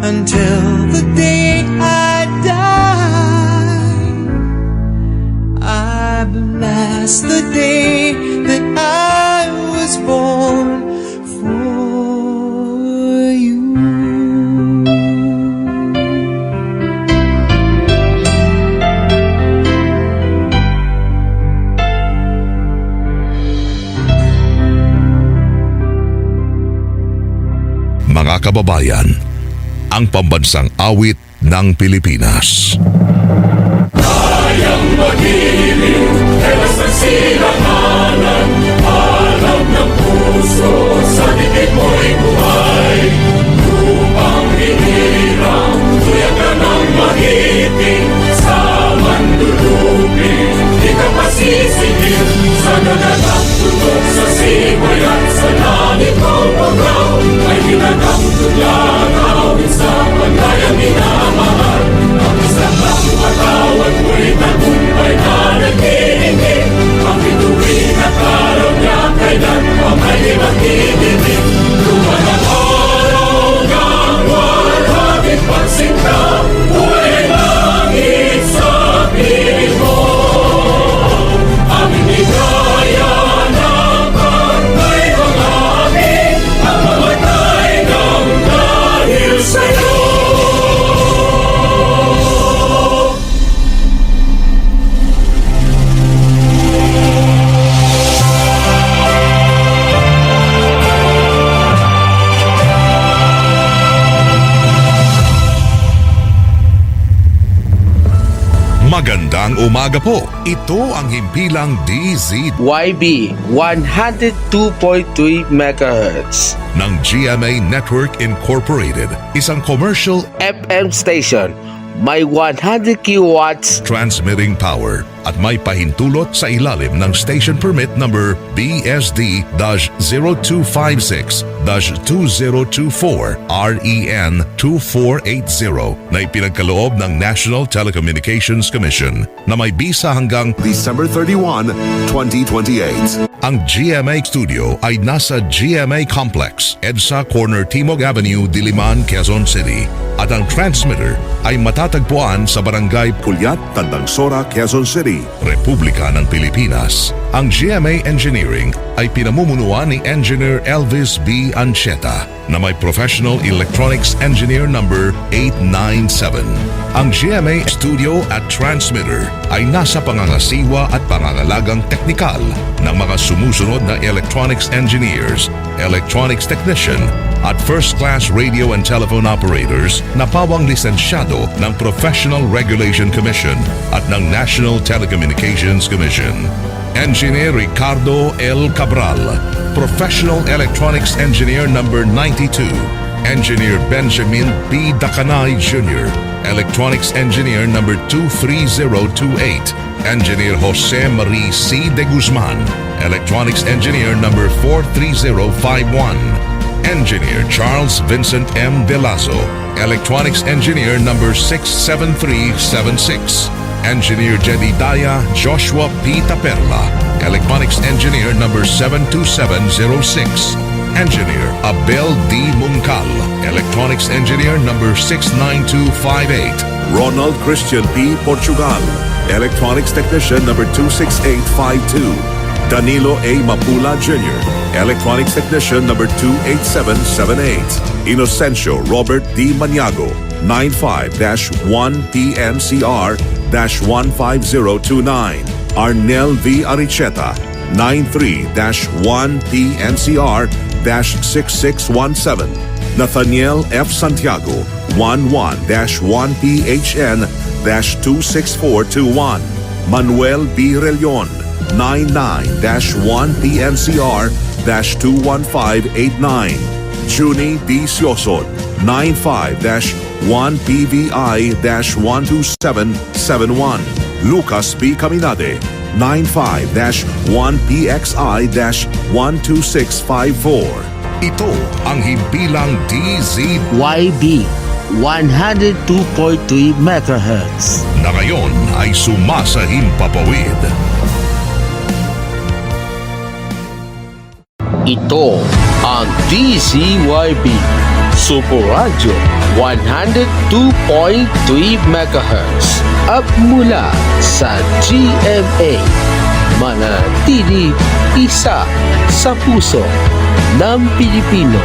until the day I die. I bless the day that I was born for you. Mga kababayan, ang pambansang awit ng Pilipinas. Kayang mag-ibig, elas ng silanganan, alam ng puso, sa titig mo'y buhay. Lupang hinirang, tuyak ka ng magiting, sa mandulupin, di ka pasisingil, sa nagagang tutok sa simoy at sa langit mong pagaw, ay ginagang tulang awit sa paglayang minamahal. Ang isang ang patawad mo'y tagumpay na nagtinig, ang bituin at araw niya kailan pa may magtitig. Luman ang araw ng walang pagsinta, buhay langit sa piling mo. Aming ligaya ng pagkay ng amin, ang mamatay ng dahil sa'yo. Magandang umaga po. Ito ang himpilang DZ YB 102.3 MHz ng GMA Network Incorporated, isang commercial FM station. May 100 kilowatts transmitting power at may pahintulot sa ilalim ng Station Permit Number BSD-0256-2024 REN 2480 na ipinagkaloob ng National Telecommunications Commission na may bisa hanggang December 31, 2028. Ang GMA Studio ay nasa GMA Complex, EDSA Corner Timog Avenue, Diliman, Quezon City. At ang transmitter ay matatagpuan sa Barangay Pulyat, Tandang Sora, Quezon City. Republika ng Pilipinas. Ang GMA Engineering ay pinamumunuan ni Engineer Elvis B. Ancheta na may Professional Electronics Engineer number 897. Ang GMA Studio at Transmitter ay nasa pangangasiwa at pangangalagang teknikal ng mga sumusunod na electronics engineers, electronics technician, at first-class radio and telephone operators na pawang lisensyado ng Professional Regulation Commission at ng National Telecommunications Commission. Engineer Ricardo L. Cabral, Professional Electronics Engineer number 92. Engineer Benjamin B. Dacanay Jr., Electronics Engineer number 23028. Engineer Jose Marie C. De Guzman, Electronics Engineer number 43051. Engineer Charles Vincent M. De Lazo, Electronics Engineer number 67376. Engineer Jedediah Joshua P. Taperla, Electronics Engineer number 72706. Engineer Abel D. Muncal, Electronics Engineer number 69258. Ronald Christian P. Portugal, Electronics Technician number 26852. Danilo A. Mapula Jr., Electronics Technician number 28778. Inocencio Robert D. Maniago, 95-1PNCR-15029. Arnel V. Aricheta, 93-1PNCR-6617. Nathaniel F. Santiago, 11-1PHN-26421. Manuel B. Relion, 99-1PNCR-21589. Junie D. Sioson, 95-1PVI-12771. Lucas B. Caminade, 95-1PXI-12654. Ito ang himpilang DZ YB 102.3 MHz na ngayon ay sumasahimpapawid. Ito ang DZYB Super Radio 102.3 MHz at mula sa GMA, mananatili isa sa puso ng Pilipino.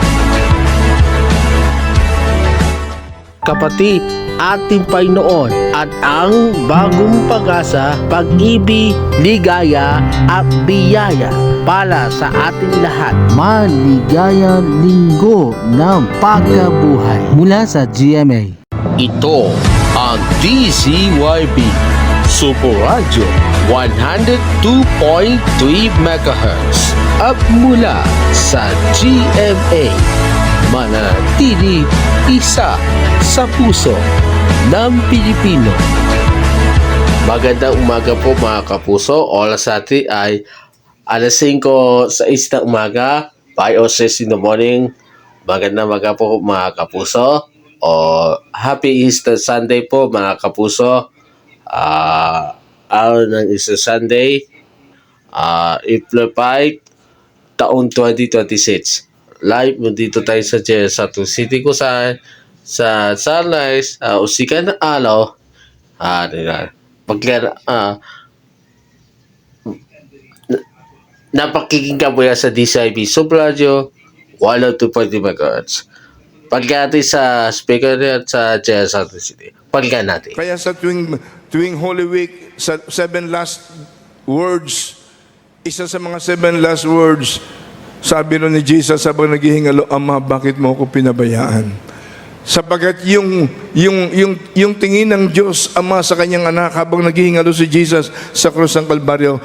Kapatid, ating Panginoon at ang bagong pag-asa, pag-ibig, ligaya at biyaya para sa ating lahat. Maligayang linggo ng pagkabuhay mula sa GMA. Ito ang DZYB Super Radio 102.3 MHz at mula sa GMA, mananatili isa sa puso ng Pilipino. Magandang umaga po mga kapuso. Oras natin ay alas 5:06 na umaga, 5:06 in the morning. Magandang umaga po mga kapuso. Happy Easter Sunday po mga kapuso. Araw ng Easter Sunday, April 5, taong 2026. Live mo dito tayo sa Satu City ko sa sunrise, usikan ng araw. Napakikinggan mo yan sa DCIB Super Radio 102.3 MHz. Pagka natin sa speaker at sa Satu City. Pagka natin. Kaya sa tuwing Holy Week, sa 7 last words, isa sa mga 7 last words, sabi nun ni Jesus habang naghihingalo, Ama, bakit mo ako pinabayaan? Sapagat yung tingin ng Diyos Ama sa kanyang anak habang naghihingalo si Jesus sa krus ng Kalbaryo,